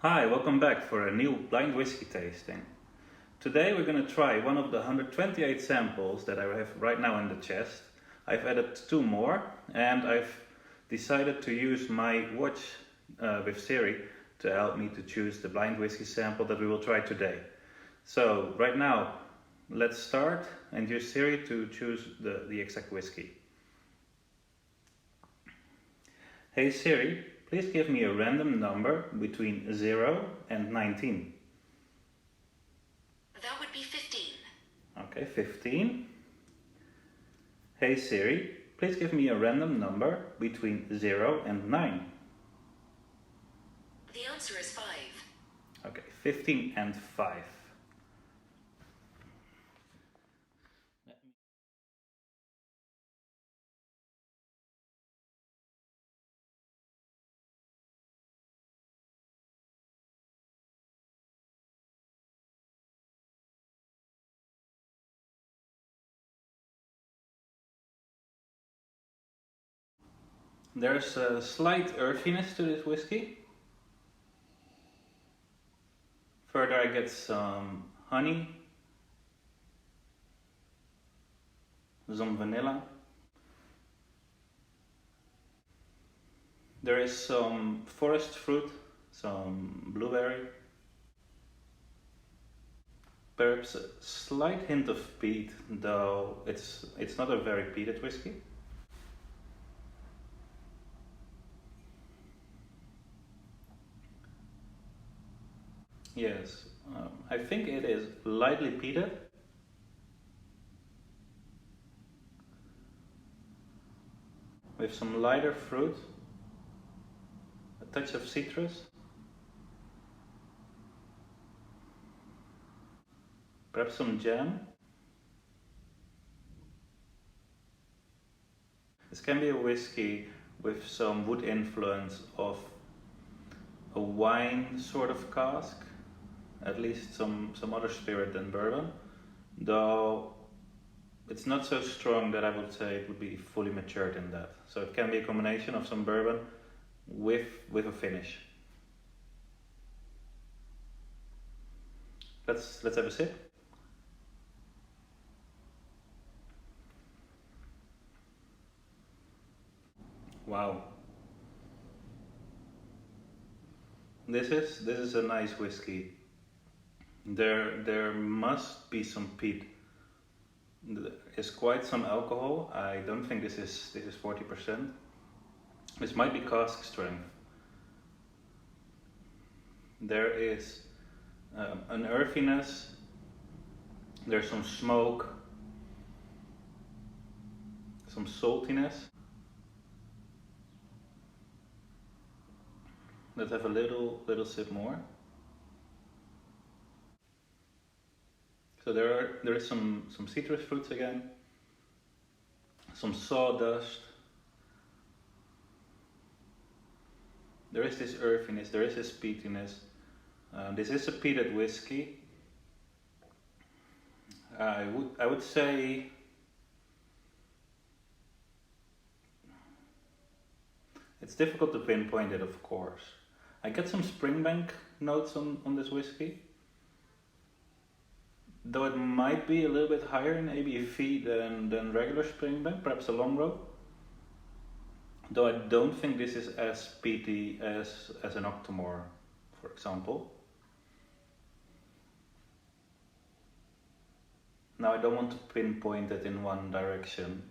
Hi, welcome back for a new blind whiskey tasting. Today we're going to try one of the 128 samples that I have right now in the chest. I've added two more and I've decided to use my watch with Siri to help me to choose the blind whiskey sample that we will try today. So right now let's start and use Siri to choose the exact whiskey. Hey Siri, please give me a random number between 0 and 19. That would be 15. Okay, 15. Hey Siri, please give me a random number between 0 and 9. The answer is 5. Okay, 15 and 5. There's a slight earthiness to this whiskey. Further I get some honey, some vanilla. There is some forest fruit, some blueberry. Perhaps a slight hint of peat, though it's not a very peated whiskey. Yes, I think it is lightly peated. With some lighter fruit, a touch of citrus, perhaps some jam. This can be a whiskey with some wood influence of a wine sort of cask, at least some other spirit than bourbon, though it's not so strong that I would say it would be fully matured in that. So it can be a combination of some bourbon with a finish. Let's have a sip. Wow. This is a nice whiskey. There must be some peat. There is quite some alcohol. I don't think this is 40%. This might be cask strength. There is an earthiness. There's some smoke, some saltiness. Let's have a little sip more. So there is some citrus fruits again, some sawdust. There is this earthiness, there is this peatiness. This is a peated whiskey. I would say it's difficult to pinpoint it, of course. I get some Springbank notes on this whiskey, though it might be a little bit higher in ABV than regular Springbank, perhaps a long row. Though I don't think this is as peaty as an Octomore, for example. Now I don't want to pinpoint it in one direction,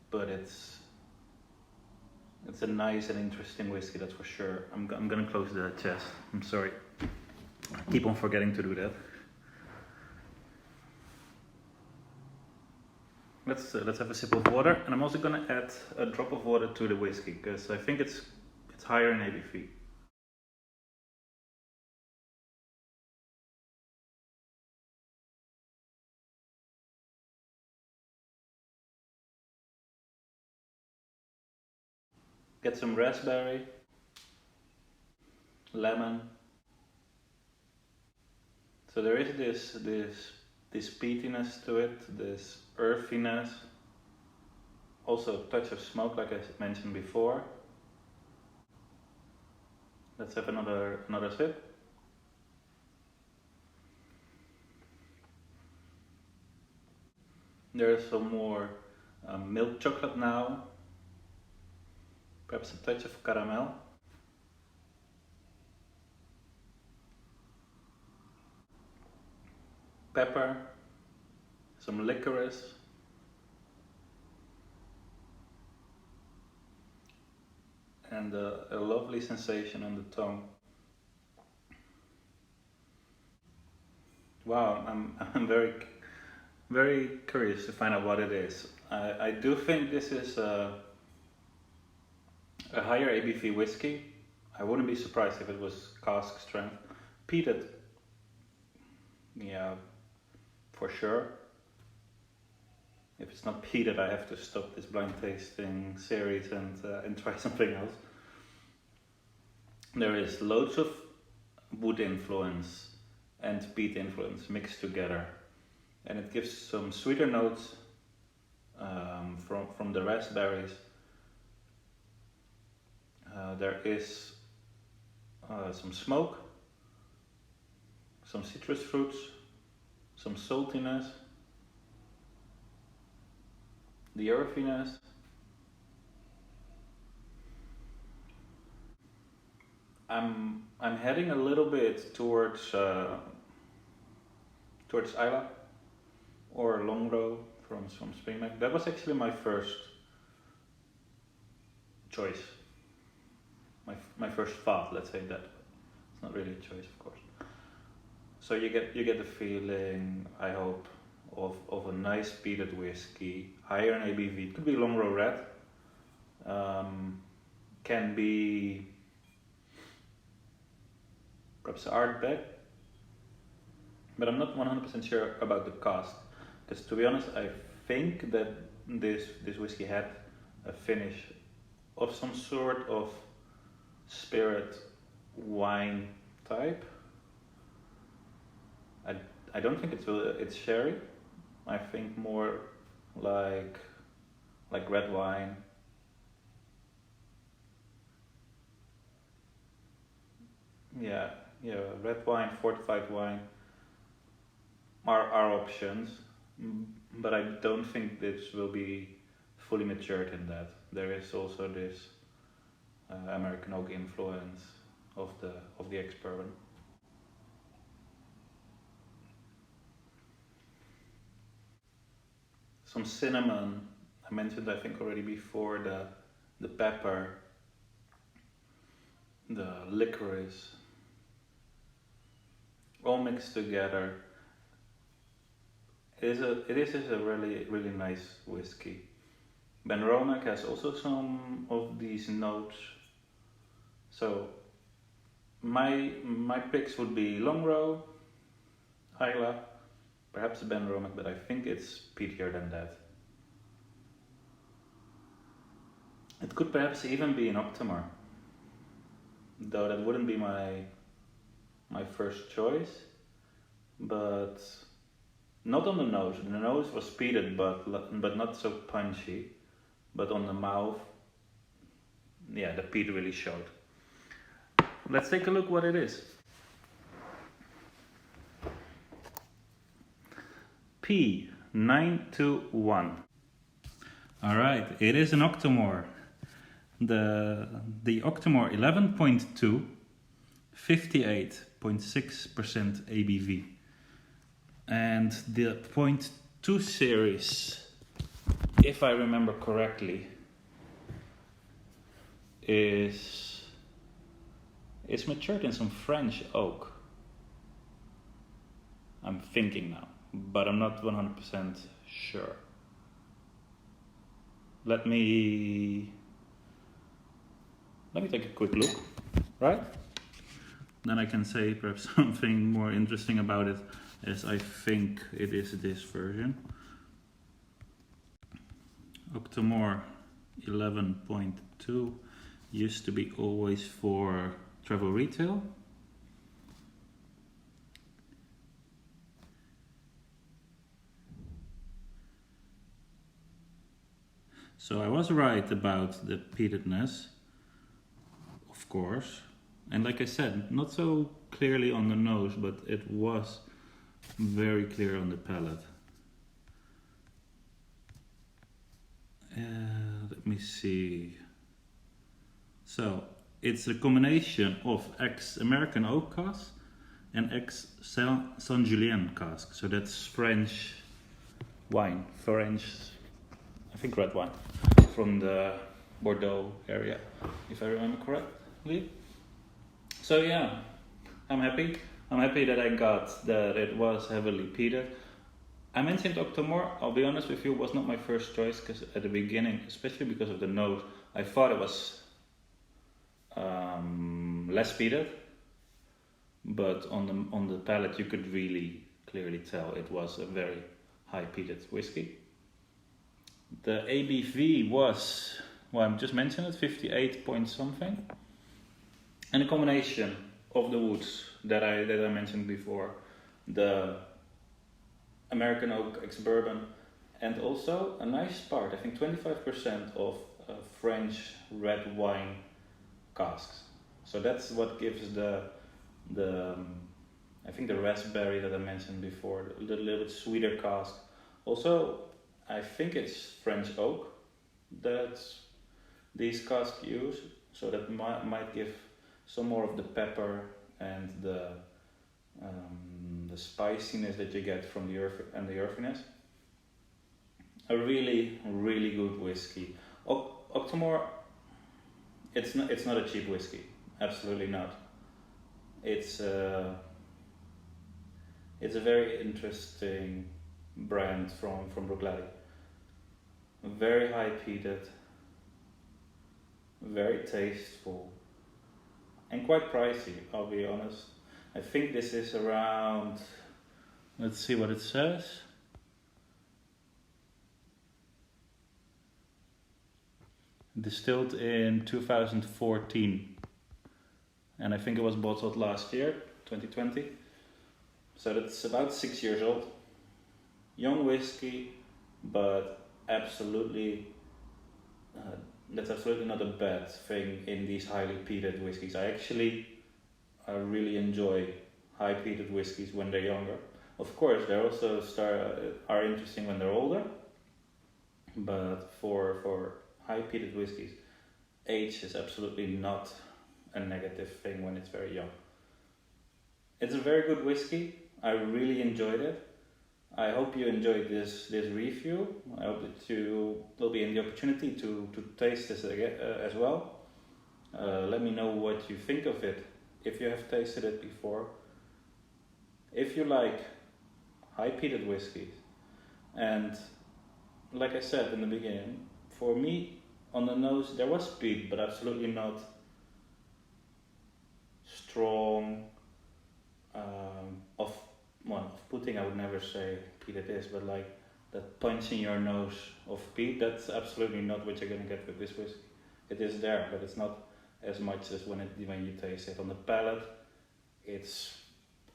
but it's a nice and interesting whiskey, that's for sure. I'm gonna close the chest. I'm sorry. I keep on forgetting to do that. Let's have a sip of water, and I'm also gonna add a drop of water to the whiskey because I think it's higher in ABV. Get some raspberry, lemon. So there is this peatiness to it, this earthiness. Also a touch of smoke, like I mentioned before. Let's have another sip. There is some more milk chocolate now, perhaps a touch of caramel. Pepper, some licorice, and a lovely sensation on the tongue. Wow, I'm very curious to find out what it is. I do think this is a higher ABV whiskey. I wouldn't be surprised if it was cask strength. Peated, yeah, for sure. If it's not peated, I have to stop this blind tasting series and try something else. There is loads of wood influence and peat influence mixed together, and it gives some sweeter notes from the raspberries. There is some smoke, some citrus fruits, some saltiness, the earthiness. I'm heading a little bit towards Isla or Longrow from Springbank. That was actually my first choice. My first thought, let's say that. It's not really a choice, of course. So you get the feeling, I hope, of a nice peated whiskey, higher in ABV. It could be Longrow Red, can be perhaps Ardbeg, but I'm not 100% sure about the cask, because to be honest, I think that this whiskey had a finish of some sort of spirit wine type. I don't think it's sherry. I think more like red wine. Yeah, red wine, fortified wine are options, but I don't think this will be fully matured in that. There is also this American oak influence of the ex-bourbon. Some cinnamon, I mentioned I think already before, the pepper, the licorice, all mixed together. It is a really nice whiskey. Ben Romack has also some of these notes. So my picks would be Longrow, Isla, perhaps Ben Romack, but I think it's peatier than that. It could perhaps even be an Octomore, though that wouldn't be my first choice. But not on the nose. The nose was peated, but not so punchy. But on the mouth, yeah, the peat really showed. Let's take a look what it is. P921. All right, it is an Octomore. The Octomore 11.2, 58.6% ABV. And the 0.2 series, if I remember correctly, is matured in some French oak. I'm thinking now, but I'm not 100% sure. Let me take a quick look, right? Then I can say perhaps something more interesting about it, as I think it is this version. Octomore 11.2 used to be always for travel retail. So I was right about the peatedness, of course, And like I said, not so clearly on the nose, but it was very clear on the palate. Let me see. So it's a combination of ex-American oak cask and ex-Saint Julien cask. So that's French wine, French, I think red wine, from the Bordeaux area, if I remember correctly. So yeah, I'm happy. I'm happy that I got that it was heavily peated. I mentioned Octomore, I'll be honest with you, was not my first choice, because at the beginning, especially because of the nose, I thought it was less peated, but on the palate you could really clearly tell it was a very high peated whiskey. The ABV was, well, I just mentioned it, 58 point something, and a combination of the woods that I mentioned before, the American oak ex-bourbon, and also a nice part, I think 25% of French red wine casks. So that's what gives the I think the raspberry that I mentioned before, the little bit sweeter cask. Also, I think it's French oak that these casks use, so that might give some more of the pepper and the spiciness that you get from the earth and the earthiness. A really, really good whiskey. Octomore, it's not a cheap whiskey, absolutely not. It's a very interesting brand from Bruichladdich. Very high peated, very tasteful, and quite pricey, I'll be honest. I think this is around, let's see what it says. Distilled in 2014. And I think it was bottled last year, 2020. So that's about 6 years old. Young whiskey, but absolutely, that's absolutely not a bad thing in these highly peated whiskies. I really enjoy high peated whiskies when they're younger. Of course, they also are interesting when they're older, but for high peated whiskies, age is absolutely not a negative thing when it's very young. It's a very good whiskey. I really enjoyed it. I hope you enjoyed this review. I hope that you will be in the opportunity to taste this as well. Let me know what you think of it, if you have tasted it before. If you like high peated whiskies, and like I said in the beginning, for me on the nose there was peat, but absolutely not strong, off-putting. I would never say peat it is, but like that punch in your nose of peat, that's absolutely not what you're gonna get with this whiskey. It is there, but it's not as much as when you taste it on the palate. It's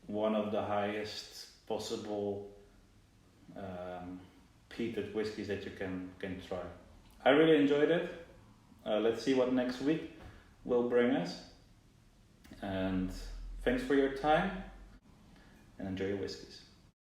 one of the highest possible peated whiskies that you can try. I really enjoyed it. Let's see what next week will bring us. And thanks for your time, and enjoy your whiskies.